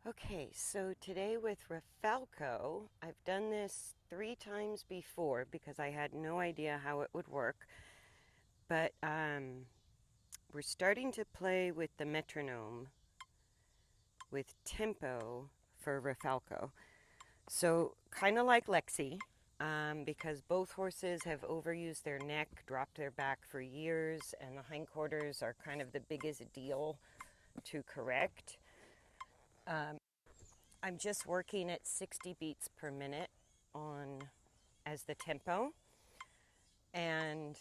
Okay, so today with Rafalko, I've done this 3 times before because I had no idea how it would work. But we're starting to play with the metronome with tempo for Rafalko. So, kind of like Lexi, because both horses have overused their neck, dropped their back for years, and the hindquarters are kind of the biggest deal to correct. I'm just working at 60 beats per minute on as the tempo. And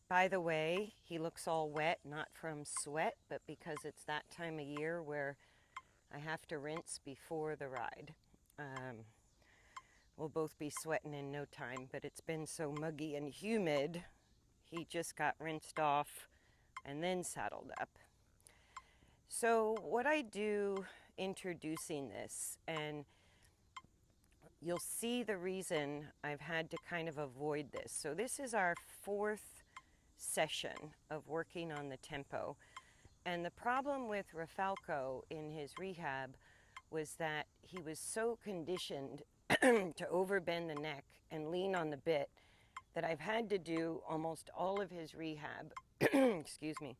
by the way, he looks all wet, not from sweat, but because it's that time of year where I have to rinse before the ride. Um, we'll both be sweating in no time, but it's been so muggy and humid, he just got rinsed off and then saddled up. So, what I do introducing this, and you'll see the reason I've had to kind of avoid this. So this is our 4th session of working on the tempo. And the problem with Rafalko in his rehab was that he was so conditioned to overbend the neck and lean on the bit that I've had to do almost all of his rehab, excuse me,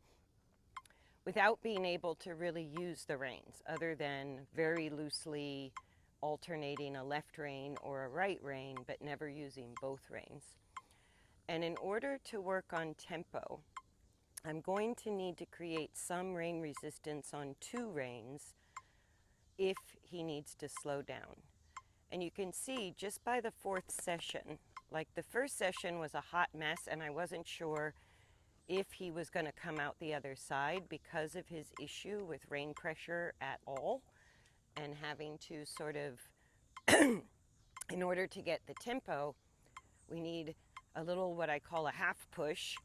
without being able to really use the reins other than very loosely alternating a left rein or a right rein, but never using both reins. And in order to work on tempo, I'm going to need to create some rein resistance on 2 reins if he needs to slow down. And you can see just by the 4th session, like the first session was a hot mess and I wasn't sure if he was going to come out the other side because of his issue with rein pressure at all, and having to sort of, in order to get the tempo, we need a little what I call a half push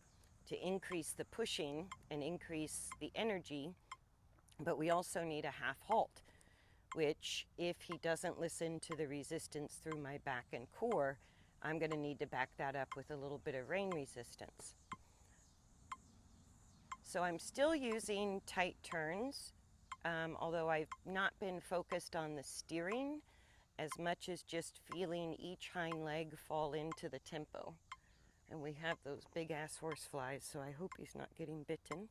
to increase the pushing and increase the energy, but we also need a half halt, which if he doesn't listen to the resistance through my back and core, I'm going to need to back that up with a little bit of rein resistance. So I'm still using tight turns, although I've not been focused on the steering as much as just feeling each hind leg fall into the tempo. And we have those big ass horse flies, so I hope he's not getting bitten.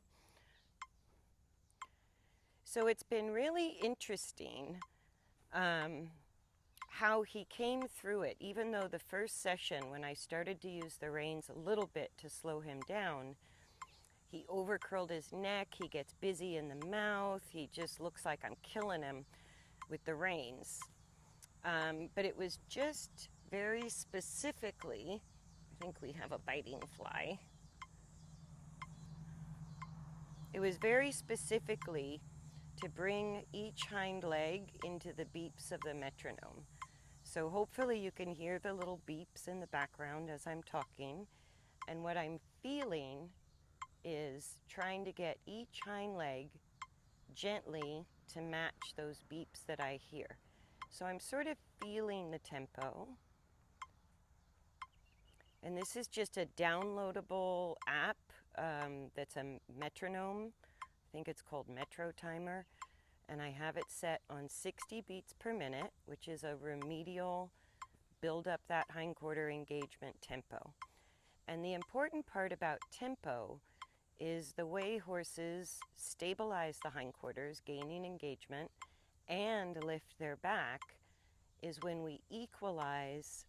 So it's been really interesting how he came through it, even though the first session when I started to use the reins a little bit to slow him down, he overcurled his neck, he gets busy in the mouth, he just looks like I'm killing him with the reins. But it was just very specifically, I think we have a biting fly. It was very specifically to bring each hind leg into the beeps of the metronome. So hopefully you can hear the little beeps in the background as I'm talking. And what I'm feeling is trying to get each hind leg gently to match those beeps that I hear. So I'm sort of feeling the tempo. And this is just a downloadable app that's a metronome. I think it's called Metro Timer. And I have it set on 60 beats per minute, which is a remedial build up that hindquarter engagement tempo. And the important part about tempo is the way horses stabilize the hindquarters, gaining engagement, and lift their back is when we equalize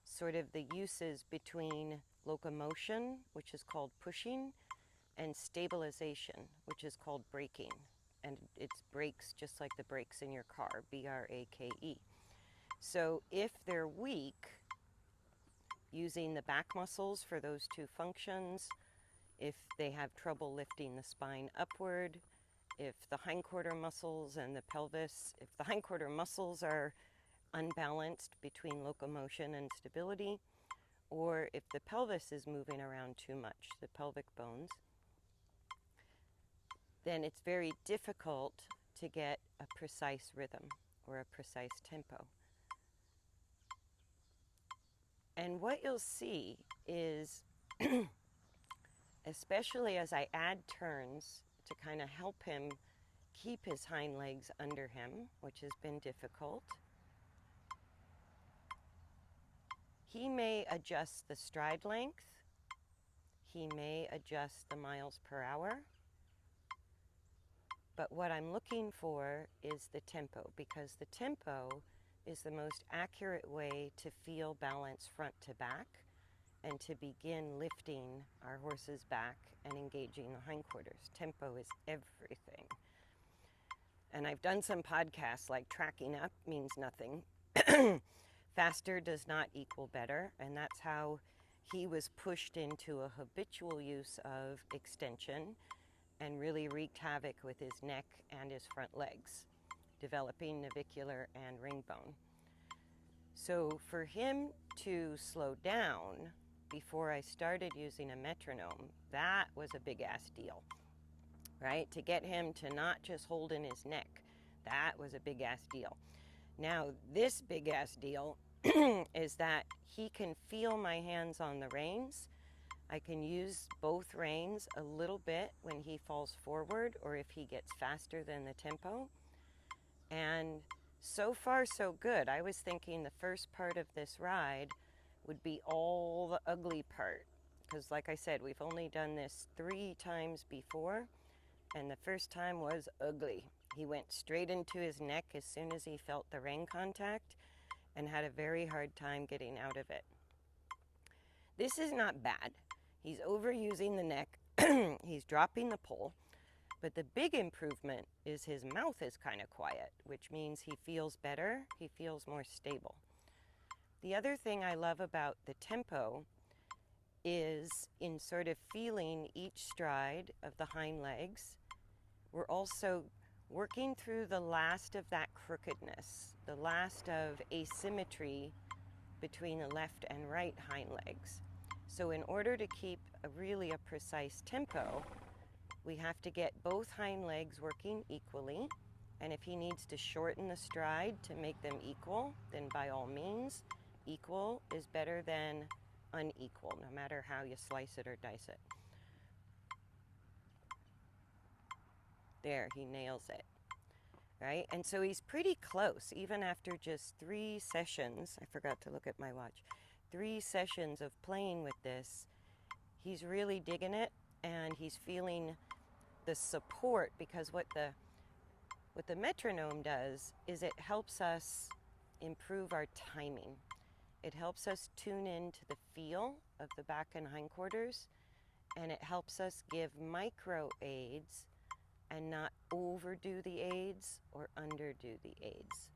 sort of the uses between locomotion, which is called pushing, and stabilization, which is called braking. And it's brakes just like the brakes in your car, B-R-A-K-E. So if they're weak, using the back muscles for those 2 functions, if they have trouble lifting the spine upward, if the hindquarter muscles and the pelvis, if the hindquarter muscles are unbalanced between locomotion and stability, or if the pelvis is moving around too much, the pelvic bones, then it's very difficult to get a precise rhythm or a precise tempo. And what you'll see is, especially as I add turns to kind of help him keep his hind legs under him, which has been difficult. He may adjust the stride length. He may adjust the miles per hour. But what I'm looking for is the tempo, because the tempo is the most accurate way to feel balance front to back and to begin lifting our horse's back and engaging the hindquarters. Tempo is everything. And I've done some podcasts like tracking up means nothing. Faster does not equal better, and that's how he was pushed into a habitual use of extension and really wreaked havoc with his neck and his front legs, developing navicular and ring bone. So for him to slow down before I started using a metronome, that was a big ass deal, right? To get him to not just hold in his neck, that was a big ass deal. Now this big ass deal is that he can feel my hands on the reins. I can use both reins a little bit when he falls forward or if he gets faster than the tempo. And so far so good. I was thinking the first part of this ride would be all the ugly part, because like I said, we've only done this 3 times before, and the first time was ugly. He went straight into his neck as soon as he felt the rein contact and had a very hard time getting out of it. This is not bad. He's overusing the neck, he's dropping the pull, but the big improvement is his mouth is kind of quiet, which means he feels better, he feels more stable. The other thing I love about the tempo is in sort of feeling each stride of the hind legs, we're also working through the last of that crookedness, the last of asymmetry between the left and right hind legs. So in order to keep really a precise tempo, we have to get both hind legs working equally. And if he needs to shorten the stride to make them equal, then by all means, equal is better than unequal, no matter how you slice it or dice it. There, he nails it, right? And so he's pretty close, even after just 3 sessions. I forgot to look at my watch. 3 sessions of playing with this, he's really digging it, and he's feeling the support, because what the metronome does is it helps us improve our timing. It helps us tune into the feel of the back and hindquarters, and it helps us give micro aids and not overdo the aids or underdo the aids.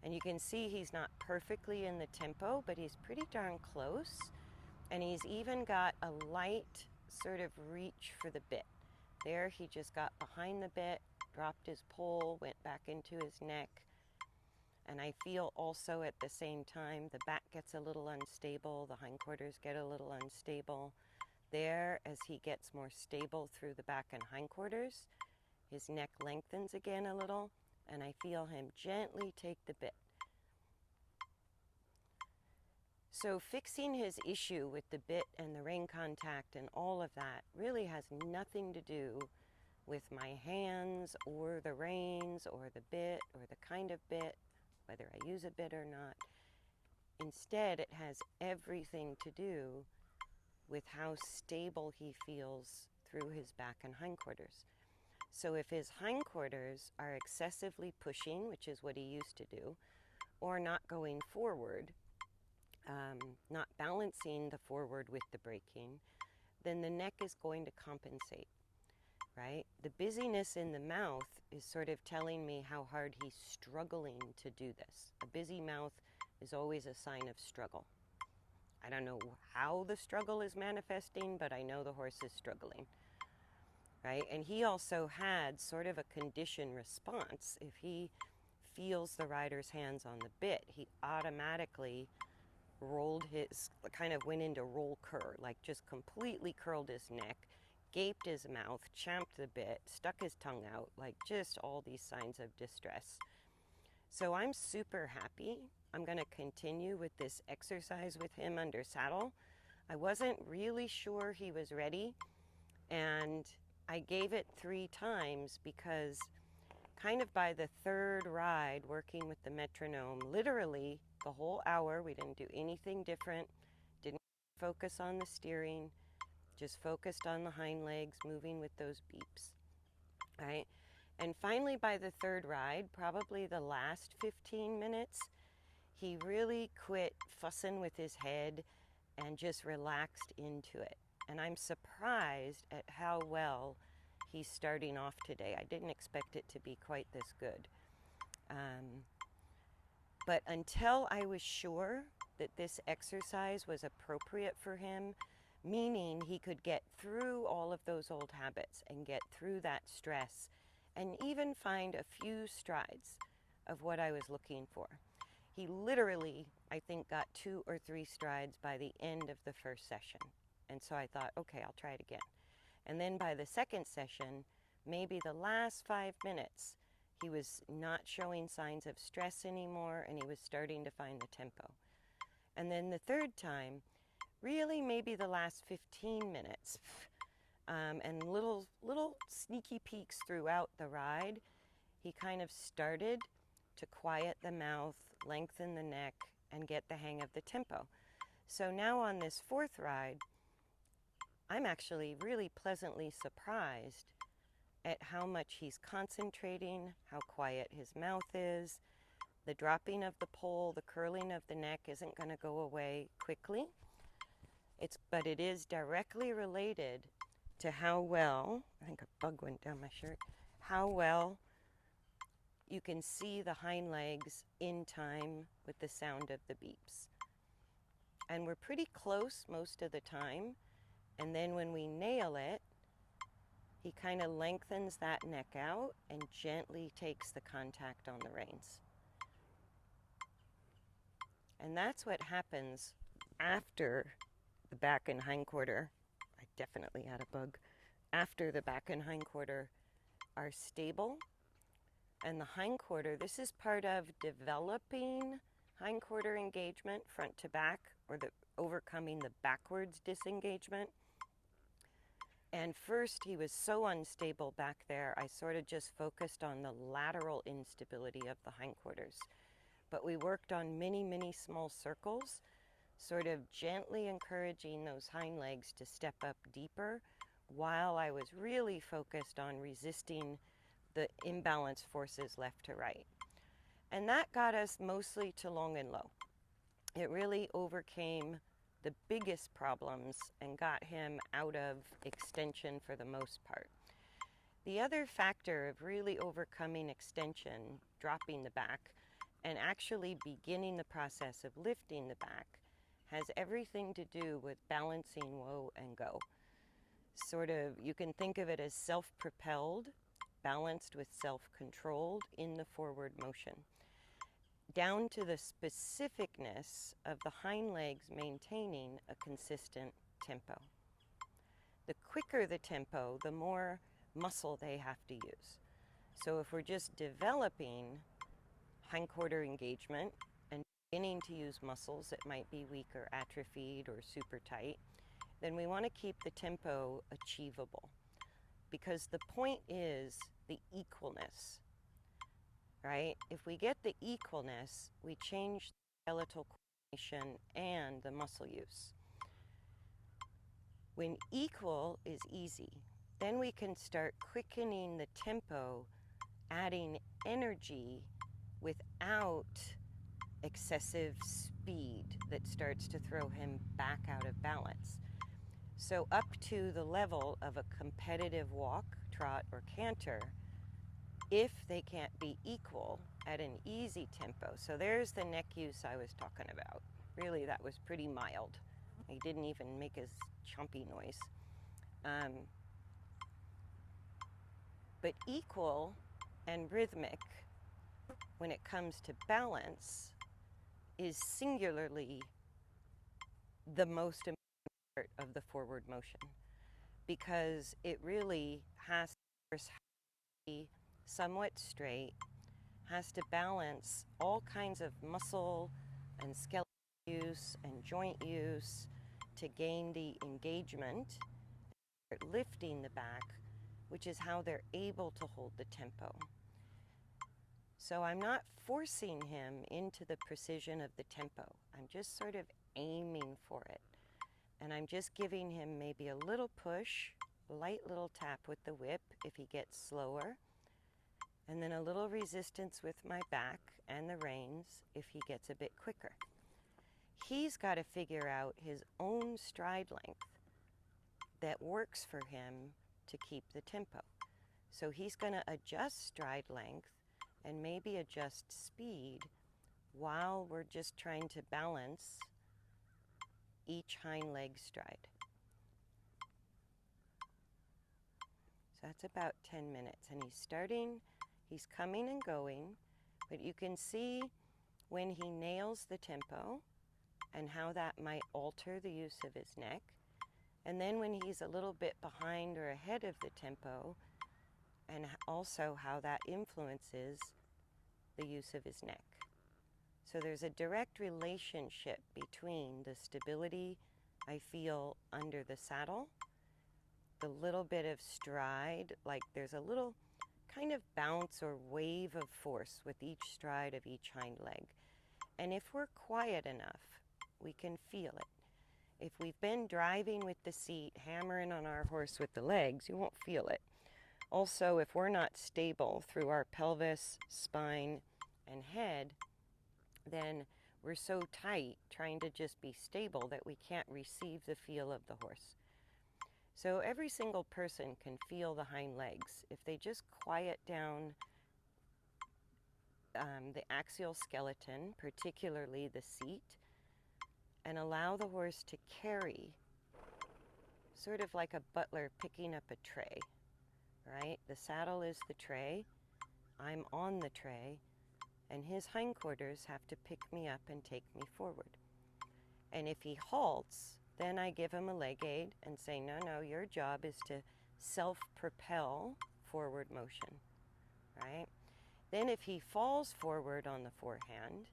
And you can see he's not perfectly in the tempo, but he's pretty darn close. And he's even got a light sort of reach for the bit. There, he just got behind the bit, dropped his pole, went back into his neck. And I feel also at the same time, the back gets a little unstable, the hindquarters get a little unstable. There, as he gets more stable through the back and hindquarters, his neck lengthens again a little, and I feel him gently take the bit. So fixing his issue with the bit and the rein contact and all of that really has nothing to do with my hands or the reins or the bit or the kind of bit, whether I use a bit or not. Instead, it has everything to do with how stable he feels through his back and hindquarters. So if his hindquarters are excessively pushing, which is what he used to do, or not going forward, not balancing the forward with the braking, then the neck is going to compensate, right? The busyness in the mouth is sort of telling me how hard he's struggling to do this. A busy mouth is always a sign of struggle. I don't know how the struggle is manifesting, but I know the horse is struggling, right? And he also had sort of a conditioned response. If he feels the rider's hands on the bit, he automatically rolled his, kind of went into roll cur, like just completely curled his neck, gaped his mouth, champed the bit, stuck his tongue out, like just all these signs of distress. So I'm super happy. I'm going to continue with this exercise with him under saddle. I wasn't really sure he was ready, and I gave it 3 times because kind of by the third ride, working with the metronome, literally the whole hour, we didn't do anything different, didn't focus on the steering, just focused on the hind legs, moving with those beeps, right? And finally, by the third ride, probably the last 15 minutes, he really quit fussing with his head and just relaxed into it. And I'm surprised at how well he's starting off today. I didn't expect it to be quite this good. But until I was sure that this exercise was appropriate for him, meaning he could get through all of those old habits and get through that stress and even find a few strides of what I was looking for. He literally, I think, got 2 or 3 strides by the end of the first session. And so I thought, okay, I'll try it again. And then by the second session, maybe the last 5 minutes, he was not showing signs of stress anymore, and he was starting to find the tempo. And then the third time, really maybe the last 15 minutes, and little sneaky peeks throughout the ride, he kind of started to quiet the mouth, lengthen the neck, and get the hang of the tempo. So now on this fourth ride, I'm actually really pleasantly surprised at how much he's concentrating, how quiet his mouth is. The dropping of the pole, the curling of the neck isn't going to go away quickly. But it is directly related to how well, I think a bug went down my shirt, how well you can see the hind legs in time with the sound of the beeps. And we're pretty close most of the time. And then when we nail it, he kind of lengthens that neck out and gently takes the contact on the reins. And that's what happens after the back and hindquarter. I definitely had a bug. After the back and hindquarter are stable. And the hindquarter, this is part of developing hindquarter engagement, front to back, or the overcoming the backwards disengagement. And first, he was so unstable back there, I sort of just focused on the lateral instability of the hindquarters. But we worked on many, many small circles, sort of gently encouraging those hind legs to step up deeper, while I was really focused on resisting the imbalanced forces left to right. And that got us mostly to long and low. It really overcame the biggest problems and got him out of extension for the most part. The other factor of really overcoming extension, dropping the back, and actually beginning the process of lifting the back has everything to do with balancing woe and go. Sort of, you can think of it as self-propelled, balanced with self-controlled in the forward motion, down to the specificness of the hind legs maintaining a consistent tempo. The quicker the tempo, the more muscle they have to use. So if we're just developing hindquarter engagement and beginning to use muscles that might be weak or atrophied or super tight, then we want to keep the tempo achievable. Because the point is the equalness, right? If we get the equalness, we change the skeletal coordination and the muscle use. When equal is easy, then we can start quickening the tempo, adding energy without excessive speed that starts to throw him back out of balance. So up to the level of a competitive walk, trot, or canter, if they can't be equal at an easy tempo. So there's the neck use I was talking about. Really, that was pretty mild. He didn't even make his chompy noise. But equal and rhythmic, when it comes to balance, is singularly the most important part of the forward motion, because it really has to be somewhat straight, has to balance all kinds of muscle and skeletal use and joint use to gain the engagement, lifting the back, which is how they're able to hold the tempo. So I'm not forcing him into the precision of the tempo. I'm just sort of aiming for it. And I'm just giving him maybe a little push, light little tap with the whip if he gets slower, and then a little resistance with my back and the reins if he gets a bit quicker. He's got to figure out his own stride length that works for him to keep the tempo. So he's going to adjust stride length and maybe adjust speed while we're just trying to balance each hind leg stride. So that's about 10 minutes. And he's coming and going, but you can see when he nails the tempo and how that might alter the use of his neck. And then when he's a little bit behind or ahead of the tempo, and also how that influences the use of his neck. So there's a direct relationship between the stability I feel under the saddle, the little bit of stride, like there's a little kind of bounce or wave of force with each stride of each hind leg. And if we're quiet enough, we can feel it. If we've been driving with the seat, hammering on our horse with the legs, you won't feel it. Also, if we're not stable through our pelvis, spine, and head, then we're so tight trying to just be stable that we can't receive the feel of the horse. So every single person can feel the hind legs. If they just quiet down the axial skeleton, particularly the seat, and allow the horse to carry, sort of like a butler picking up a tray, right? The saddle is the tray, I'm on the tray, and his hindquarters have to pick me up and take me forward. And if he halts, then I give him a leg aid and say, no, your job is to self-propel forward motion, right? Then if he falls forward on the forehand,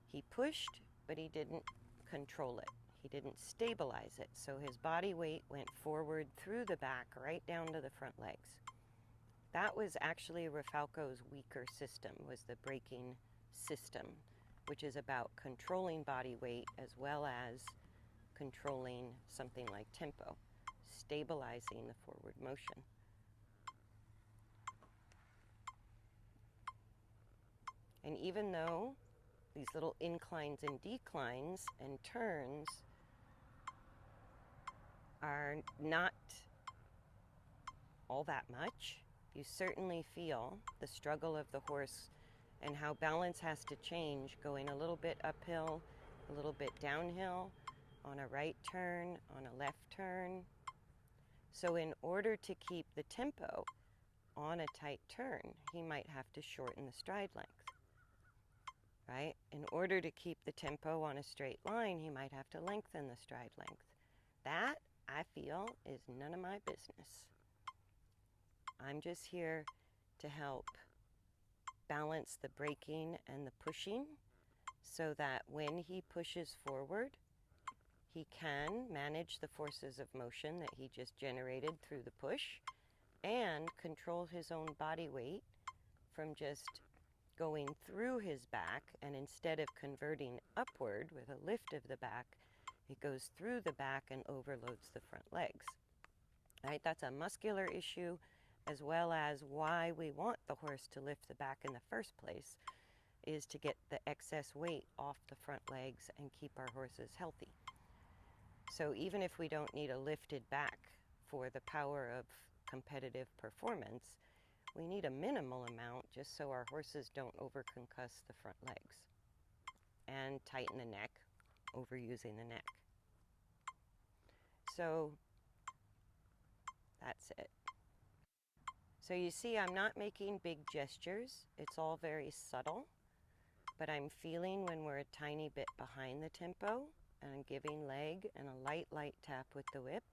he pushed, but he didn't control it. He didn't stabilize it. So his body weight went forward through the back, right down to the front legs. That was actually Rafalko's weaker system, was the braking system, which is about controlling body weight as well as controlling something like tempo, stabilizing the forward motion. And even though these little inclines and declines and turns are not all that much, you certainly feel the struggle of the horse and how balance has to change going a little bit uphill, a little bit downhill, on a right turn, on a left turn. So in order to keep the tempo on a tight turn, he might have to shorten the stride length, right? In order to keep the tempo on a straight line, he might have to lengthen the stride length. That, I feel, is none of my business. I'm just here to help balance the braking and the pushing so that when he pushes forward, he can manage the forces of motion that he just generated through the push and control his own body weight from just going through his back, and instead of converting upward with a lift of the back, it goes through the back and overloads the front legs. Right? That's a muscular issue as well as why we want the horse to lift the back in the first place, is to get the excess weight off the front legs and keep our horses healthy. So even if we don't need a lifted back for the power of competitive performance, we need a minimal amount just so our horses don't overconcuss the front legs and tighten the neck, overusing the neck. So that's it. So you see, I'm not making big gestures. It's all very subtle, but I'm feeling when we're a tiny bit behind the tempo, and I'm giving leg and a light tap with the whip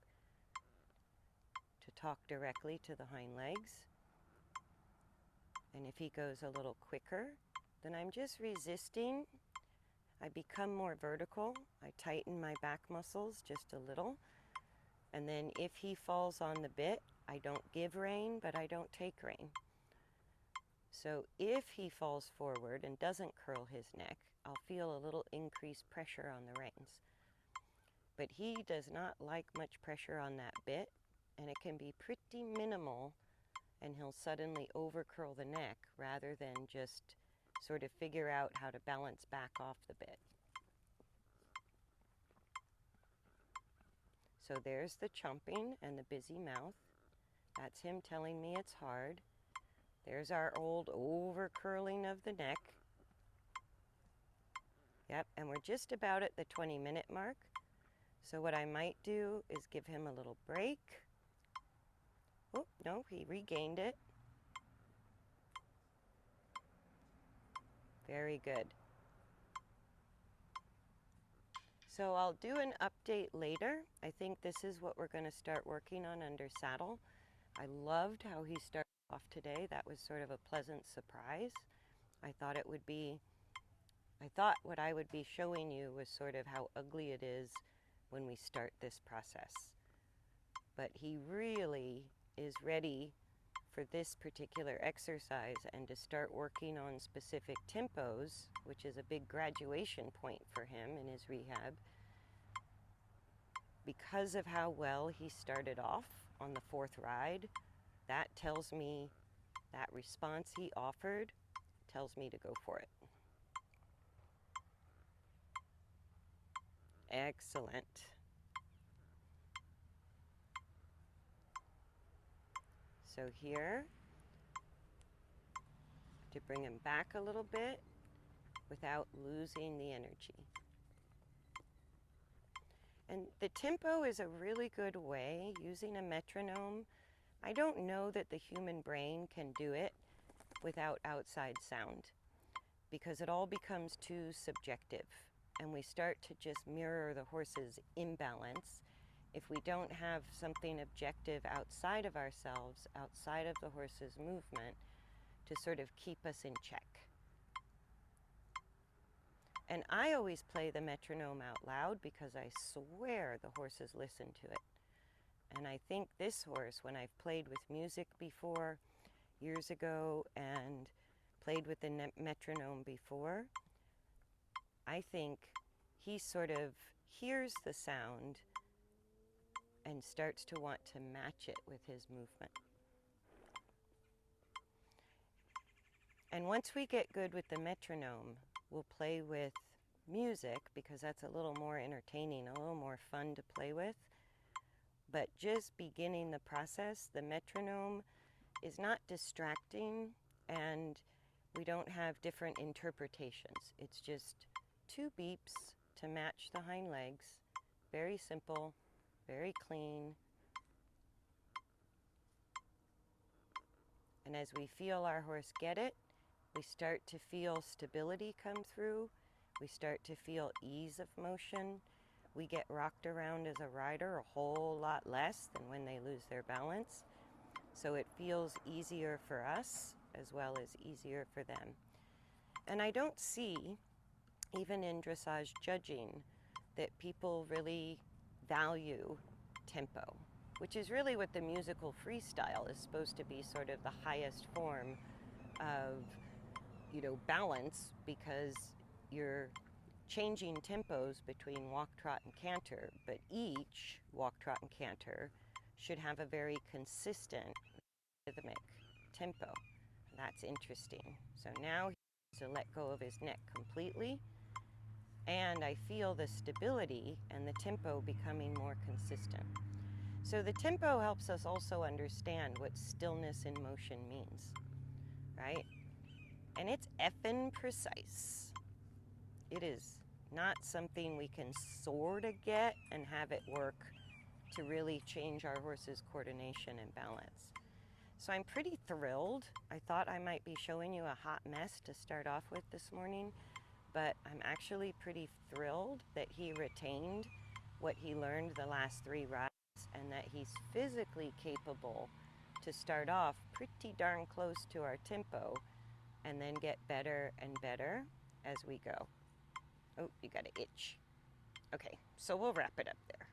to talk directly to the hind legs. And if he goes a little quicker, then I'm just resisting. I become more vertical. I tighten my back muscles just a little. And then if he falls on the bit, I don't give rein, but I don't take rein. So if he falls forward and doesn't curl his neck, I'll feel a little increased pressure on the reins. But he does not like much pressure on that bit, and it can be pretty minimal, and he'll suddenly over curl the neck rather than just sort of figure out how to balance back off the bit. So there's the chomping and the busy mouth. That's him telling me it's hard. There's our old over curling of the neck. Yep, and we're just about at the 20-minute mark. So what I might do is give him a little break. Oh, no, he regained it. Very good. So I'll do an update later. I think this is what we're going to start working on under saddle. I loved how he started off today. That was sort of a pleasant surprise. I thought what I would be showing you was sort of how ugly it is when we start this process. But he really is ready for this particular exercise and to start working on specific tempos, which is a big graduation point for him in his rehab, because of how well he started off on the 4th ride. That tells me, that response he offered tells me to go for it. Excellent. So here, to bring him back a little bit without losing the energy. And the tempo is a really good way, using a metronome. I don't know that the human brain can do it without outside sound, because it all becomes too subjective, and we start to just mirror the horse's imbalance if we don't have something objective outside of ourselves, outside of the horse's movement, to sort of keep us in check. And I always play the metronome out loud because I swear the horses listen to it. And I think this horse, when I've played with music before, years ago, and played with the metronome before, I think he sort of hears the sound and starts to want to match it with his movement. And once we get good with the metronome, we'll play with music, because that's a little more entertaining, a little more fun to play with. But just beginning the process, the metronome is not distracting, and we don't have different interpretations. It's just 2 beeps to match the hind legs. Very simple, very clean. And as we feel our horse get it, we start to feel stability come through. We start to feel ease of motion. We get rocked around as a rider a whole lot less than when they lose their balance. So it feels easier for us as well as easier for them. And I don't see, even in dressage judging, that people really value tempo, which is really what the musical freestyle is supposed to be, sort of the highest form of, balance, because you're changing tempos between walk, trot, and canter, but each walk, trot, and canter should have a very consistent rhythmic tempo. That's interesting. So now he needs to let go of his neck completely, and I feel the stability and the tempo becoming more consistent. So the tempo helps us also understand what stillness in motion means, right? And it's effing precise. It is not something we can sort of get and have it work to really change our horse's coordination and balance. So I'm pretty thrilled. I thought I might be showing you a hot mess to start off with this morning, but I'm actually pretty thrilled that he retained what he learned the last 3 rides, and that he's physically capable to start off pretty darn close to our tempo and then get better and better as we go. Oh, you got an itch. Okay, so we'll wrap it up there.